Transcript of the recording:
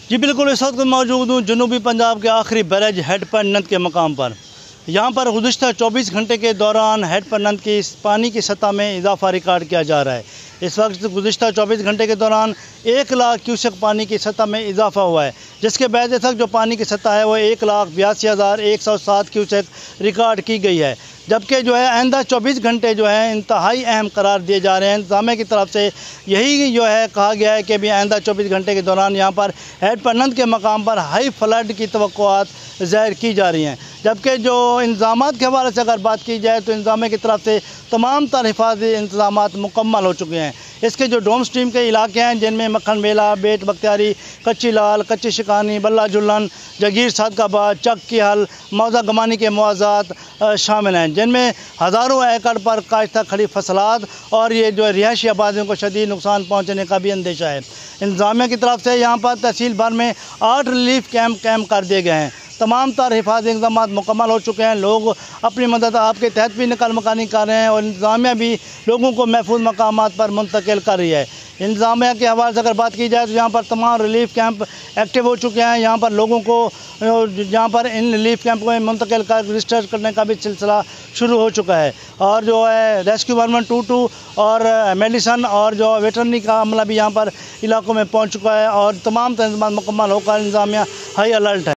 जी बिल्कुल, इस वक्त मौजूद हूँ जनूबी पंजाब के आखिरी बैरेज हेड पन्नत के मकाम पर। यहाँ पर गुज़िश्ता 24 घंटे के दौरान हेड पन्नत की पानी की सतह में इजाफा रिकॉर्ड किया जा रहा है। इस वक्त गुज़िश्ता 24 घंटे के दौरान 1 लाख क्यूसेक पानी की सतह में इजाफा हुआ है, जिसके बाद तक जो पानी की सतह है वो 1,82,107 क्यूसेक रिकॉर्ड की गई है। जबकि जो है आइंदा 24 घंटे जो है इंतहाई अहम करार दिए जा रहे हैं। इंतज़ामिया की तरफ से यही जो है कहा गया है कि भी आइंदा 24 घंटे के दौरान यहाँ पर हेड पन्नत के मकाम पर हाई फ्लड की तवक्कुआत ज़ाहिर की जा रही हैं। जबकि जो इंतज़ामात के हवाले से अगर बात की जाए तो इंतज़ामिया की तरफ से तमाम तर हिफाजती इंतज़ामात मुकम्मल हो चुके हैं। इसके जो डोम स्ट्रीम के इलाके हैं जिनमें मक्खन मेला, बेट बख्तियारी, कच्ची लाल, कच्ची शिकानी, बल्ला जुल्लन, जगीर सादकाबाद, चक की हल, मौजा गमानी के मुआवजात शामिल हैं, जिनमें हज़ारों एकड़ पर काश्ता खड़ी फसलात और ये जो रिहायशी आबादियों को शदीद नुकसान पहुँचने का भी अंदेशा है। इंतज़ामिया की तरफ से यहाँ पर तहसील भर में 8 रिलीफ कैम्प कर दिए गए हैं। तमाम तर हिफाजती इंतजाम मुकम्मल हो चुके हैं। लोग अपनी मदद आपके तहत भी नकल मकानी कर रहे हैं और इंतज़ामिया भी लोगों को महफूज मकामात पर मुंतकिल कर रही है। इंतज़ामिया के हवाले से अगर बात की जाए तो यहाँ पर तमाम रिलीफ कैंप एक्टिव हो चुके हैं। यहाँ पर लोगों को यहाँ पर इन रिलीफ कैंप में मुंतकिल कर रजिस्टर करने का भी सिलसिला शुरू हो चुका है और जो है रेस्क्यू 1122 और मेडिसन और जो वेटरनरी का अमला भी यहाँ पर इलाकों में पहुँच चुका है और तमाम इंतजाम मुकम्मल होकर इंतज़ामिया हाई अलर्ट है।